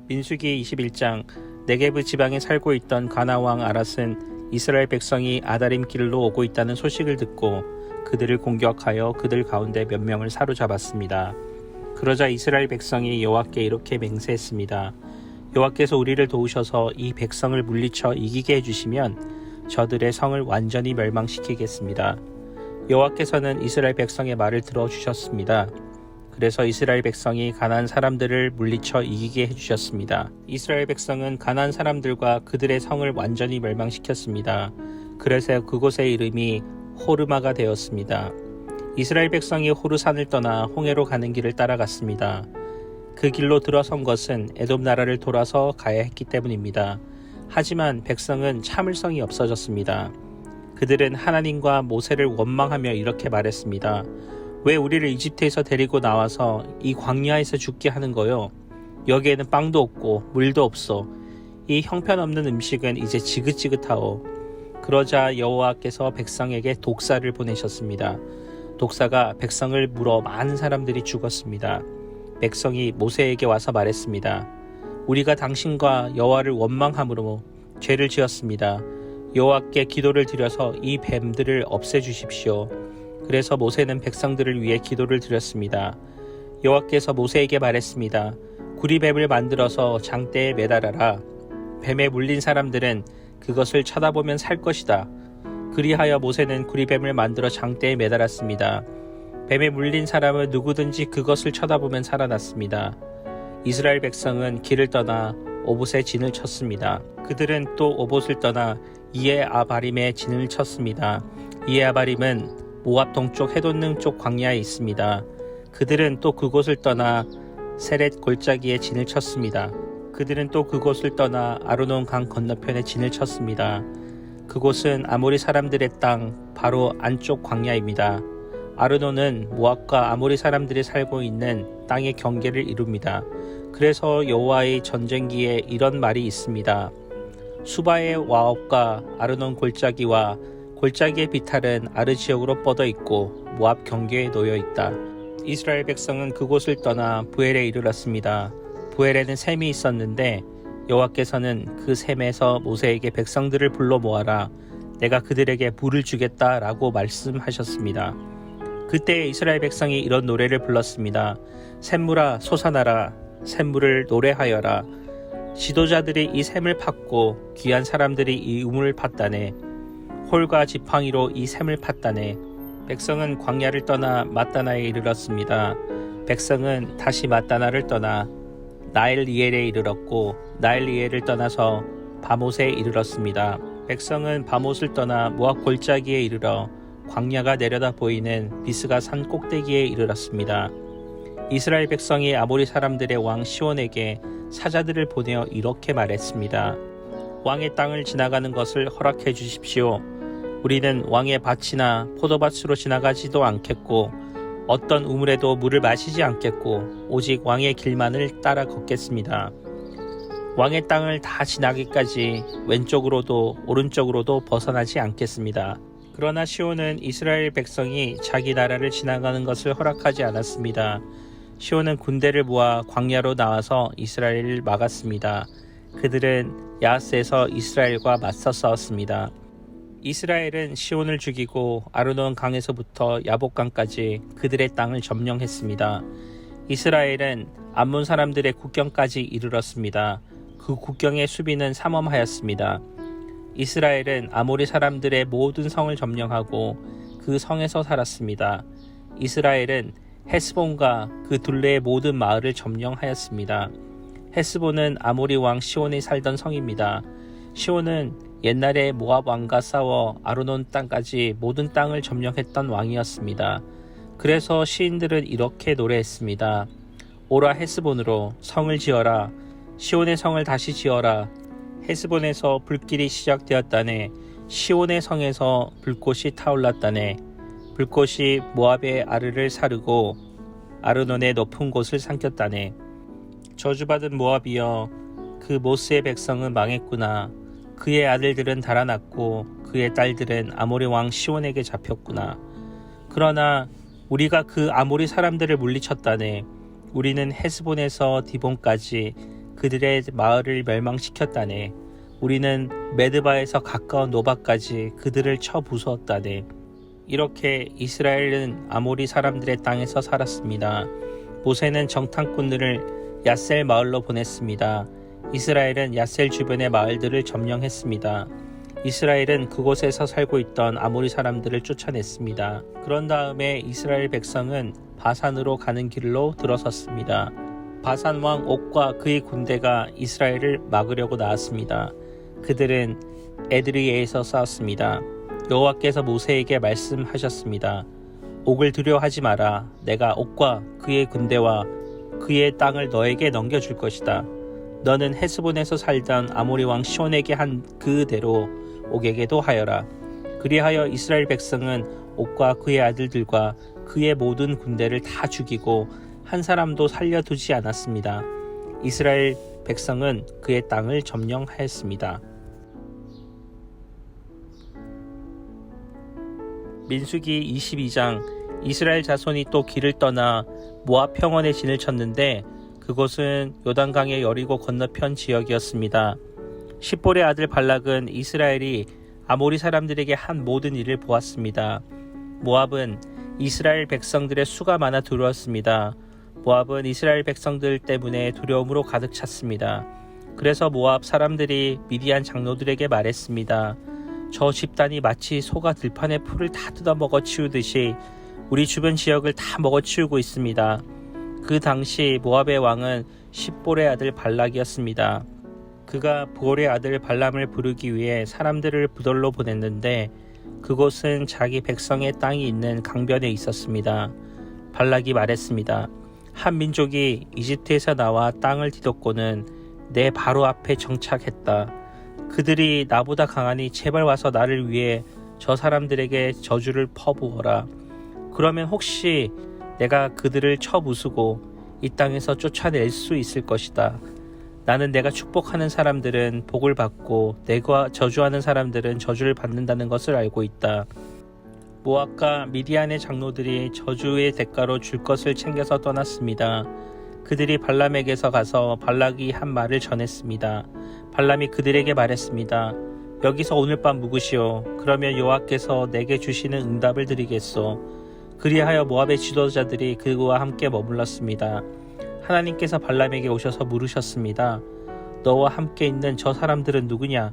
민수기 21장. 네게브 지방에 살고 있던 가나 왕 아랏은 이스라엘 백성이 아다림 길로 오고 있다는 소식을 듣고 그들을 공격하여 그들 가운데 몇 명을 사로잡았습니다. 그러자 이스라엘 백성이 여호와께 이렇게 맹세했습니다. 여호와께서 우리를 도우셔서 이 백성을 물리쳐 이기게 해주시면 저들의 성을 완전히 멸망시키겠습니다. 여호와께서는 이스라엘 백성의 말을 들어주셨습니다. 그래서 이스라엘 백성이 가나안 사람들을 물리쳐 이기게 해주셨습니다. 이스라엘 백성은 가나안 사람들과 그들의 성을 완전히 멸망시켰습니다. 그래서 그곳의 이름이 호르마가 되었습니다. 이스라엘 백성이 호르산을 떠나 홍해로 가는 길을 따라갔습니다. 그 길로 들어선 것은 에돔 나라를 돌아서 가야 했기 때문입니다. 하지만 백성은 참을성이 없어졌습니다. 그들은 하나님과 모세를 원망하며 이렇게 말했습니다. 왜 우리를 이집트에서 데리고 나와서 이 광야에서 죽게 하는 거요? 여기에는 빵도 없고 물도 없어. 이 형편없는 음식은 이제 지긋지긋하오. 그러자 여호와께서 백성에게 독사를 보내셨습니다. 독사가 백성을 물어 많은 사람들이 죽었습니다. 백성이 모세에게 와서 말했습니다. 우리가 당신과 여호와를 원망함으로 죄를 지었습니다. 여호와께 기도를 드려서 이 뱀들을 없애주십시오. 그래서 모세는 백성들을 위해 기도를 드렸습니다. 여호와께서 모세에게 말했습니다. 구리뱀을 만들어서 장대에 매달아라. 뱀에 물린 사람들은 그것을 쳐다보면 살 것이다. 그리하여 모세는 구리뱀을 만들어 장대에 매달았습니다. 뱀에 물린 사람은 누구든지 그것을 쳐다보면 살아났습니다. 이스라엘 백성은 길을 떠나 오봇에 진을 쳤습니다. 그들은 또 오봇을 떠나 이에아바림에 진을 쳤습니다. 이에아바림은 모압 동쪽 해돋는 쪽 광야에 있습니다. 그들은 또 그곳을 떠나 세렛 골짜기에 진을 쳤습니다. 그들은 또 그곳을 떠나 아르논 강 건너편에 진을 쳤습니다. 그곳은 아모리 사람들의 땅 바로 안쪽 광야입니다. 아르논은 모압과 아모리 사람들이 살고 있는 땅의 경계를 이룹니다. 그래서 여호와의 전쟁기에 이런 말이 있습니다. 수바의 와옵과 아르논 골짜기와 골짜기의 비탈은 아르 지역으로 뻗어 있고 모압 경계에 놓여 있다. 이스라엘 백성은 그곳을 떠나 부엘에 이르렀습니다. 부엘에는 샘이 있었는데 여호와께서는 그 샘에서 모세에게 백성들을 불러 모아라. 내가 그들에게 물을 주겠다라고 말씀하셨습니다. 그때 이스라엘 백성이 이런 노래를 불렀습니다. 샘물아 솟아나라. 샘물을 노래하여라. 지도자들이 이 샘을 팠고 귀한 사람들이 이 우물을 팠다네. 홀과 지팡이로 이 샘을 팠다네. 백성은 광야를 떠나 맛다나에 이르렀습니다. 백성은 다시 맛다나를 떠나 나엘리엘에 이르렀고 나엘리엘을 떠나서 바못에 이르렀습니다. 백성은 바못을 떠나 모압 골짜기에 이르러 광야가 내려다 보이는 비스가 산 꼭대기에 이르렀습니다. 이스라엘 백성이 아모리 사람들의 왕 시온에게 사자들을 보내어 이렇게 말했습니다. 왕의 땅을 지나가는 것을 허락해 주십시오. 우리는 왕의 밭이나 포도밭으로 지나가지도 않겠고 어떤 우물에도 물을 마시지 않겠고 오직 왕의 길만을 따라 걷겠습니다. 왕의 땅을 다 지나기까지 왼쪽으로도 오른쪽으로도 벗어나지 않겠습니다. 그러나 시온은 이스라엘 백성이 자기 나라를 지나가는 것을 허락하지 않았습니다. 시온은 군대를 모아 광야로 나와서 이스라엘을 막았습니다. 그들은 야하스에서 이스라엘과 맞서 싸웠습니다. 이스라엘은 시온을 죽이고 아르논 강에서부터 야복강까지 그들의 땅을 점령했습니다. 이스라엘은 암몬 사람들의 국경까지 이르렀습니다. 그 국경의 수비는 삼엄하였습니다. 이스라엘은 아모리 사람들의 모든 성을 점령하고 그 성에서 살았습니다. 이스라엘은 헤스본과 그 둘레의 모든 마을을 점령하였습니다. 헤스본은 아모리 왕 시온이 살던 성입니다. 시온은 옛날에 모압 왕과 싸워 아르논 땅까지 모든 땅을 점령했던 왕이었습니다. 그래서 시인들은 이렇게 노래했습니다. 오라 헤스본으로 성을 지어라. 시온의 성을 다시 지어라. 헤스본에서 불길이 시작되었다네. 시온의 성에서 불꽃이 타올랐다네. 불꽃이 모압의 아르를 사르고 아르논의 높은 곳을 삼켰다네. 저주받은 모압이여, 그 모스의 백성은 망했구나. 그의 아들들은 달아났고 그의 딸들은 아모리 왕 시온에게 잡혔구나. 그러나 우리가 그 아모리 사람들을 물리쳤다네. 우리는 헤스본에서 디본까지 그들의 마을을 멸망시켰다네. 우리는 메드바에서 가까운 노바까지 그들을 쳐 부수었다네. 이렇게 이스라엘은 아모리 사람들의 땅에서 살았습니다. 모세는 정탐꾼들을 야셀 마을로 보냈습니다. 이스라엘은 야셀 주변의 마을들을 점령했습니다. 이스라엘은 그곳에서 살고 있던 아모리 사람들을 쫓아냈습니다. 그런 다음에 이스라엘 백성은 바산으로 가는 길로 들어섰습니다. 바산 왕 옥과 그의 군대가 이스라엘을 막으려고 나왔습니다. 그들은 에드리에에서 싸웠습니다. 여호와께서 모세에게 말씀하셨습니다. 옥을 두려워하지 마라. 내가 옥과 그의 군대와 그의 땅을 너에게 넘겨줄 것이다. 너는 헤스본에서 살던 아모리 왕 시온에게 한 그대로 옥에게도 하여라. 그리하여 이스라엘 백성은 옥과 그의 아들들과 그의 모든 군대를 다 죽이고 한 사람도 살려두지 않았습니다. 이스라엘 백성은 그의 땅을 점령하였습니다. 민수기 22장. 이스라엘 자손이 또 길을 떠나 모압 평원에 진을 쳤는데 그곳은 요단강의 여리고 건너편 지역이었습니다. 십볼의 아들 발락은 이스라엘이 아모리 사람들에게 한 모든 일을 보았습니다. 모압은 이스라엘 백성들의 수가 많아 두려웠습니다. 모압은 이스라엘 백성들 때문에 두려움으로 가득 찼습니다. 그래서 모압 사람들이 미디안 장로들에게 말했습니다. 저 집단이 마치 소가 들판의 풀을 다 뜯어먹어 치우듯이 우리 주변 지역을 다 먹어치우고 있습니다. 그 당시 모압의 왕은 십볼의 아들 발락이었습니다. 그가 부올의 아들 발람을 부르기 위해 사람들을 부돌로 보냈는데 그곳은 자기 백성의 땅이 있는 강변에 있었습니다. 발락이 말했습니다. 한 민족이 이집트에서 나와 땅을 뒤덮고는 내 바로 앞에 정착했다. 그들이 나보다 강하니 제발 와서 나를 위해 저 사람들에게 저주를 퍼부어라. 그러면 혹시 내가 그들을 쳐부수고 이 땅에서 쫓아낼 수 있을 것이다. 나는 내가 축복하는 사람들은 복을 받고 내가 저주하는 사람들은 저주를 받는다는 것을 알고 있다. 모압과 미디안의 장로들이 저주의 대가로 줄 것을 챙겨서 떠났습니다. 그들이 발람에게서 가서 발락이 한 말을 전했습니다. 발람이 그들에게 말했습니다. 여기서 오늘 밤 묵으시오. 그러면 여호와께서 내게 주시는 응답을 드리겠소. 그리하여 모압의 지도자들이 그와 함께 머물렀습니다. 하나님께서 발람에게 오셔서 물으셨습니다. 너와 함께 있는 저 사람들은 누구냐?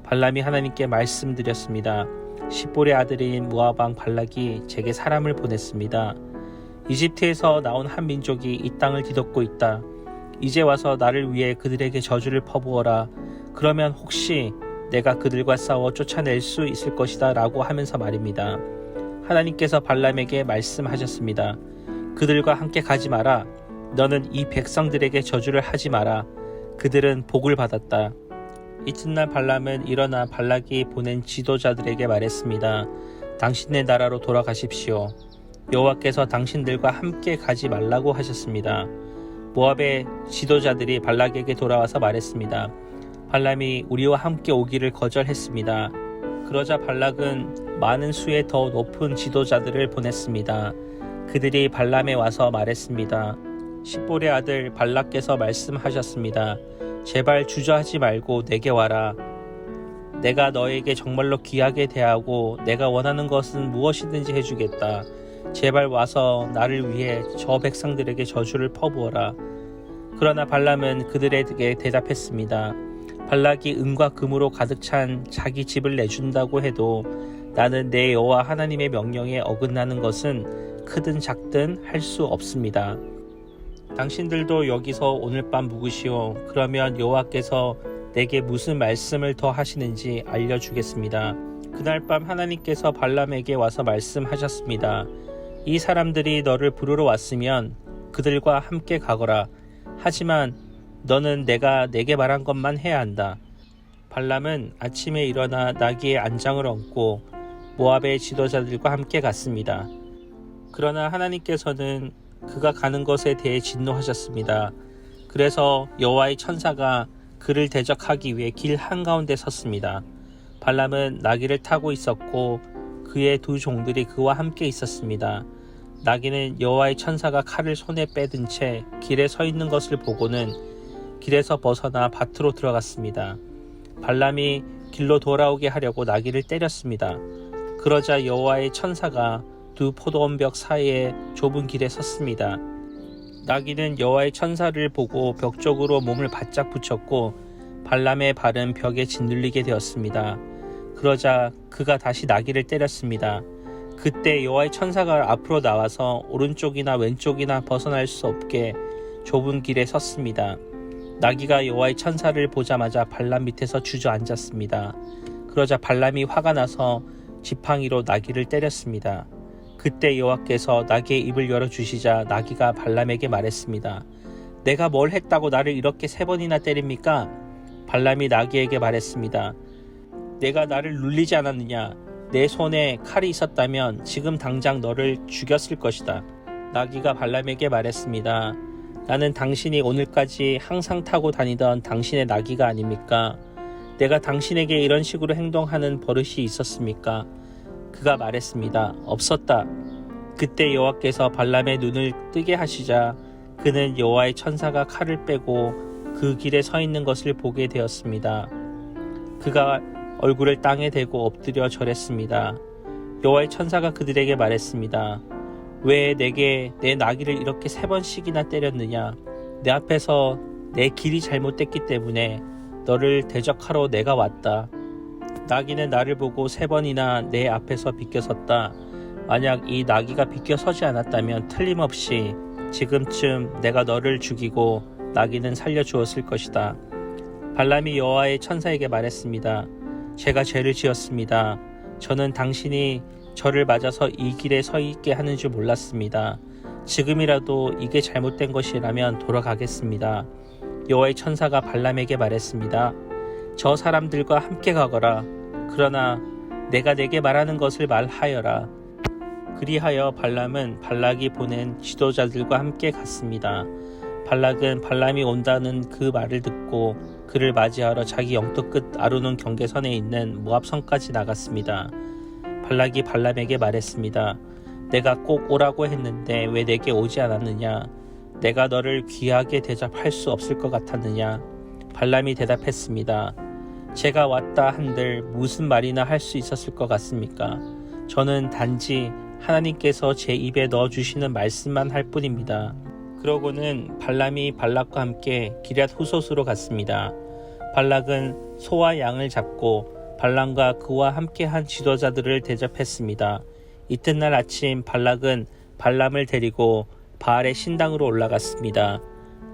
발람이 하나님께 말씀드렸습니다. 십볼의 아들인 모압 왕 발락이 제게 사람을 보냈습니다. 이집트에서 나온 한 민족이 이 땅을 뒤덮고 있다. 이제 와서 나를 위해 그들에게 저주를 퍼부어라. 그러면 혹시 내가 그들과 싸워 쫓아낼 수 있을 것이다 라고 하면서 말입니다. 하나님께서 발람에게 말씀하셨습니다. 그들과 함께 가지 마라. 너는 이 백성들에게 저주를 하지 마라. 그들은 복을 받았다. 이튿날 발람은 일어나 발락이 보낸 지도자들에게 말했습니다. 당신네 나라로 돌아가십시오. 여호와께서 당신들과 함께 가지 말라고 하셨습니다. 모압의 지도자들이 발락에게 돌아와서 말했습니다. 발람이 우리와 함께 오기를 거절했습니다. 그러자 발락은 많은 수의 더 높은 지도자들을 보냈습니다. 그들이 발람에 와서 말했습니다. 십볼의 아들 발락께서 말씀하셨습니다. 제발 주저하지 말고 내게 와라. 내가 너에게 정말로 귀하게 대하고 내가 원하는 것은 무엇이든지 해주겠다. 제발 와서 나를 위해 저 백성들에게 저주를 퍼부어라. 그러나 발람은 그들에게 대답했습니다. 발락이 은과 금으로 가득 찬 자기 집을 내준다고 해도 나는 내 여호와 하나님의 명령에 어긋나는 것은 크든 작든 할 수 없습니다. 당신들도 여기서 오늘 밤 묵으시오. 그러면 여호와께서 내게 무슨 말씀을 더 하시는지 알려주겠습니다. 그날 밤 하나님께서 발람에게 와서 말씀하셨습니다. 이 사람들이 너를 부르러 왔으면 그들과 함께 가거라. 하지만 너는 내가 내게 말한 것만 해야 한다. 발람은 아침에 일어나 나귀의 안장을 얹고 모압의 지도자들과 함께 갔습니다. 그러나 하나님께서는 그가 가는 것에 대해 진노하셨습니다. 그래서 여호와의 천사가 그를 대적하기 위해 길 한가운데 섰습니다. 발람은 나귀를 타고 있었고 그의 두 종들이 그와 함께 있었습니다. 나귀는 여호와의 천사가 칼을 손에 빼든 채 길에 서 있는 것을 보고는 길에서 벗어나 밭으로 들어갔습니다. 발람이 길로 돌아오게 하려고 나귀를 때렸습니다. 그러자 여호와의 천사가 두 포도원벽 사이에 좁은 길에 섰습니다. 나귀는 여호와의 천사를 보고 벽 쪽으로 몸을 바짝 붙였고 발람의 발은 벽에 짓눌리게 되었습니다. 그러자 그가 다시 나귀를 때렸습니다. 그때 여호와의 천사가 앞으로 나와서 오른쪽이나 왼쪽이나 벗어날 수 없게 좁은 길에 섰습니다. 나귀가 여호와의 천사를 보자마자 발람 밑에서 주저앉았습니다. 그러자 발람이 화가 나서 지팡이로 나귀를 때렸습니다. 그때 여호와께서 나귀의 입을 열어주시자 나귀가 발람에게 말했습니다. 내가 뭘 했다고 나를 이렇게 3번이나 때립니까? 발람이 나귀에게 말했습니다. 내가 나를 눌리지 않았느냐? 내 손에 칼이 있었다면 지금 당장 너를 죽였을 것이다. 나귀가 발람에게 말했습니다. 나는 당신이 오늘까지 항상 타고 다니던 당신의 나귀가 아닙니까? 내가 당신에게 이런 식으로 행동하는 버릇이 있었습니까? 그가 말했습니다. 없었다. 그때 여호와께서 발람의 눈을 뜨게 하시자 그는 여호와의 천사가 칼을 빼고 그 길에 서 있는 것을 보게 되었습니다. 그가 얼굴을 땅에 대고 엎드려 절했습니다. 여호와의 천사가 그들에게 말했습니다. 왜 내게 내 나귀를 이렇게 3번씩이나 때렸느냐? 내 앞에서 내 길이 잘못됐기 때문에 너를 대적하러 내가 왔다. 나귀는 나를 보고 3번이나 내 앞에서 비껴섰다. 만약 이 나귀가 비껴서지 않았다면 틀림없이 지금쯤 내가 너를 죽이고 나귀는 살려주었을 것이다. 발람이 여호와의 천사에게 말했습니다. 제가 죄를 지었습니다. 저는 당신이 저를 맞아서 이 길에 서 있게 하는 줄 몰랐습니다. 지금이라도 이게 잘못된 것이라면 돌아가겠습니다. 여호와의 천사가 발람에게 말했습니다. 저 사람들과 함께 가거라. 그러나 내가 내게 말하는 것을 말하여라. 그리하여 발람은 발락이 보낸 지도자들과 함께 갔습니다. 발락은 발람이 온다는 그 말을 듣고 그를 맞이하러 자기 영토 끝 아르논 경계선에 있는 모압성까지 나갔습니다. 발락이 발람에게 말했습니다. 내가 꼭 오라고 했는데 왜 내게 오지 않았느냐? 내가 너를 귀하게 대접할 수 없을 것 같았느냐? 발람이 대답했습니다. 제가 왔다 한들 무슨 말이나 할 수 있었을 것 같습니까? 저는 단지 하나님께서 제 입에 넣어주시는 말씀만 할 뿐입니다. 그러고는 발람이 발락과 함께 기럇 후솥으로 갔습니다. 발락은 소와 양을 잡고 발람과 그와 함께한 지도자들을 대접했습니다. 이튿날 아침 발락은 발람을 데리고 바알의 신당으로 올라갔습니다.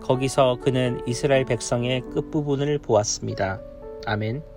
거기서 그는 이스라엘 백성의 끝부분을 보았습니다. 아멘.